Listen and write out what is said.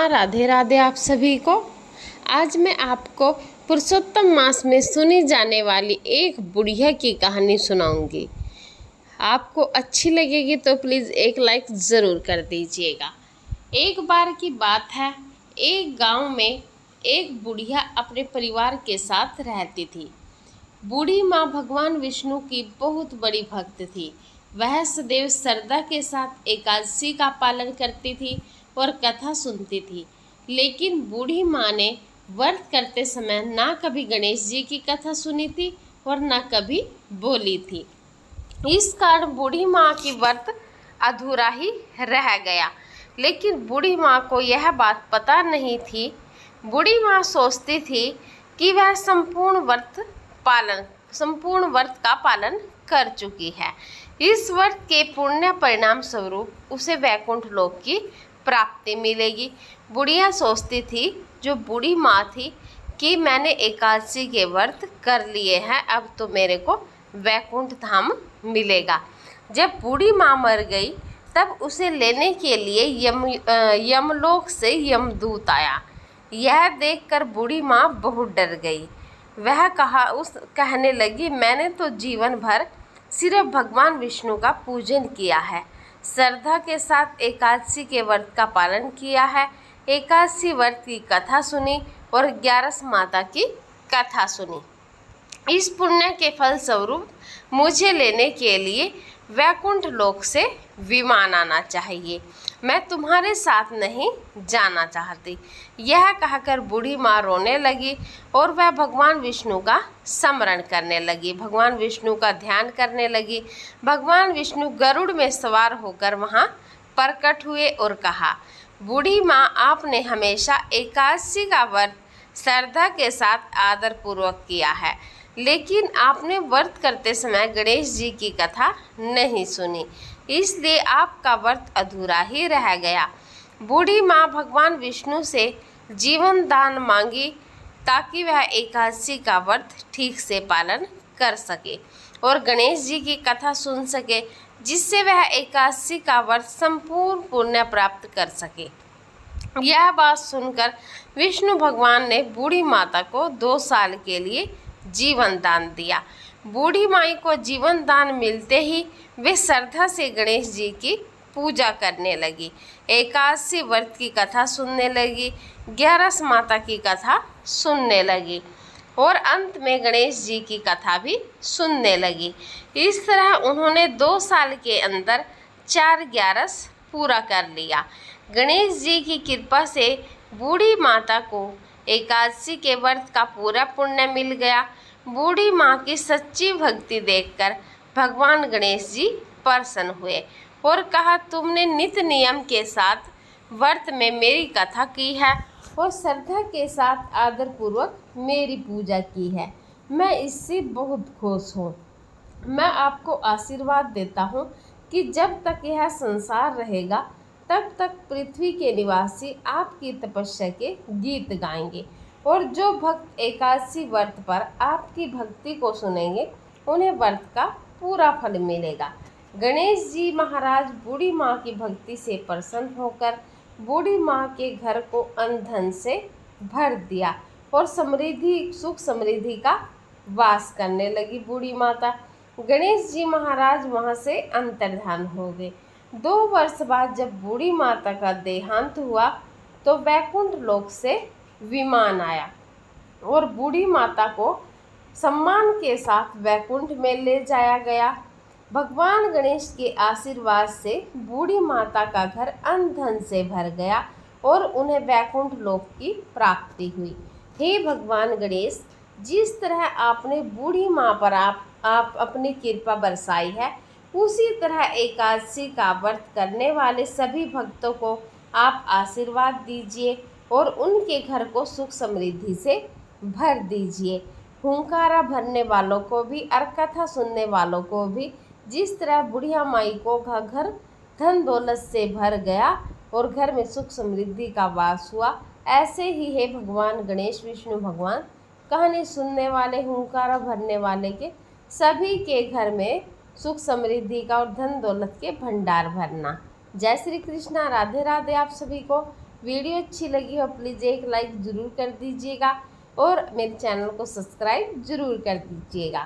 राधे राधे आप सभी को। आज मैं आपको पुरुषोत्तम मास में सुनी जाने वाली एक बुढ़िया की कहानी सुनाऊंगी। आपको अच्छी लगेगी तो प्लीज़ एक लाइक ज़रूर कर दीजिएगा। एक बार की बात है, एक गांव में एक बुढ़िया अपने परिवार के साथ रहती थी। बूढ़ी माँ भगवान विष्णु की बहुत बड़ी भक्त थी। वह सदैव श्रद्धा के साथ एकादशी का पालन करती थी और कथा सुनती थी। लेकिन बूढ़ी माँ ने व्रत करते समय ना कभी गणेश जी की कथा सुनी थी और ना कभी बोली थी। इस कारण बूढ़ी माँ की व्रत अधूरा ही रह गया। लेकिन बूढ़ी माँ को यह बात पता नहीं थी। बूढ़ी माँ सोचती थी कि वह संपूर्ण व्रत का पालन कर चुकी है। इस व्रत के पुण्य परिणाम स्वरूप उसे वैकुंठ लोक की प्राप्ति मिलेगी। बुढ़िया सोचती थी, जो बूढ़ी माँ थी, कि मैंने एकादशी के व्रत कर लिए हैं, अब तो मेरे को वैकुंठ धाम मिलेगा। जब बूढ़ी माँ मर गई तब उसे लेने के लिए यमलोक से यमदूत आया। यह देखकर बूढ़ी माँ बहुत डर गई। वह कहने लगी, मैंने तो जीवन भर सिर्फ भगवान विष्णु का पूजन किया है, श्रद्धा के साथ एकादशी के व्रत का पालन किया है, एकादशी व्रत की कथा सुनी और 11 माता की कथा सुनी। इस पुण्य के फल स्वरूप मुझे लेने के लिए वैकुंठ लोक से विमान आना चाहिए। मैं तुम्हारे साथ नहीं जाना चाहती। यह कहकर बूढ़ी माँ रोने लगी और वह भगवान विष्णु का स्मरण करने लगी, भगवान विष्णु का ध्यान करने लगी। भगवान विष्णु गरुड़ में सवार होकर वहाँ प्रकट हुए और कहा, बूढ़ी माँ, आपने हमेशा एकादशी का व्रत श्रद्धा के साथ आदर पूर्वक किया है, लेकिन आपने व्रत करते समय गणेश जी की कथा नहीं सुनी, इसलिए आपका व्रत अधूरा ही रह गया। बूढ़ी माँ भगवान विष्णु से जीवन दान मांगी ताकि वह एकादशी का व्रत ठीक से पालन कर सके और गणेश जी की कथा सुन सके, जिससे वह एकादशी का व्रत संपूर्ण पुण्य प्राप्त कर सके। यह बात सुनकर विष्णु भगवान ने बूढ़ी माता को 2 साल के लिए जीवन दान दिया। बूढ़ी माई को जीवन दान मिलते ही वे श्रद्धा से गणेश जी की पूजा करने लगी, एकादशी व्रत की कथा सुनने लगी, 11 माता की कथा सुनने लगी और अंत में गणेश जी की कथा भी सुनने लगी। इस तरह उन्होंने 2 साल के अंदर 4 11 पूरा कर लिया। गणेश जी की कृपा से बूढ़ी माता को एकादशी के व्रत का पूरा पुण्य मिल गया। बूढ़ी माँ की सच्ची भक्ति देखकर भगवान गणेश जी प्रसन्न हुए और कहा, तुमने नित्य नियम के साथ व्रत में मेरी कथा की है और श्रद्धा के साथ आदर पूर्वक मेरी पूजा की है, मैं इससे बहुत खुश हूँ। मैं आपको आशीर्वाद देता हूँ कि जब तक यह संसार रहेगा तब तक पृथ्वी के निवासी आपकी तपस्या के गीत गाएंगे और जो भक्त एकादशी व्रत पर आपकी भक्ति को सुनेंगे उन्हें व्रत का पूरा फल मिलेगा। गणेश जी महाराज बूढ़ी माँ की भक्ति से प्रसन्न होकर बूढ़ी माँ के घर को अन्न धन से भर दिया और सुख समृद्धि का वास करने लगी बूढ़ी माता। गणेश जी महाराज वहाँ से अंतर्धान हो गए। 2 वर्ष बाद जब बूढ़ी माता का देहांत हुआ तो वैकुंठ लोक से विमान आया और बूढ़ी माता को सम्मान के साथ वैकुंठ में ले जाया गया। भगवान गणेश के आशीर्वाद से बूढ़ी माता का घर अन्न धन से भर गया और उन्हें वैकुंठ लोक की प्राप्ति हुई। हे भगवान गणेश, जिस तरह आपने बूढ़ी माँ पर आप अपनी कृपा बरसाई है, उसी तरह एकादशी का व्रत करने वाले सभी भक्तों को आप आशीर्वाद दीजिए और उनके घर को सुख समृद्धि से भर दीजिए। हुंकारा भरने वालों को भी और कथा सुनने वालों को भी जिस तरह बुढ़िया माई को घर धन दौलत से भर गया और घर में सुख समृद्धि का वास हुआ, ऐसे ही है भगवान गणेश विष्णु भगवान कहानी सुनने वाले, हुंकारा भरने वाले के सभी के घर में सुख समृद्धि का और धन दौलत के भंडार भरना। जय श्री कृष्णा, राधे राधे आप सभी को। वीडियो अच्छी लगी हो प्लीज़ एक लाइक ज़रूर कर दीजिएगा और मेरे चैनल को सब्सक्राइब ज़रूर कर दीजिएगा।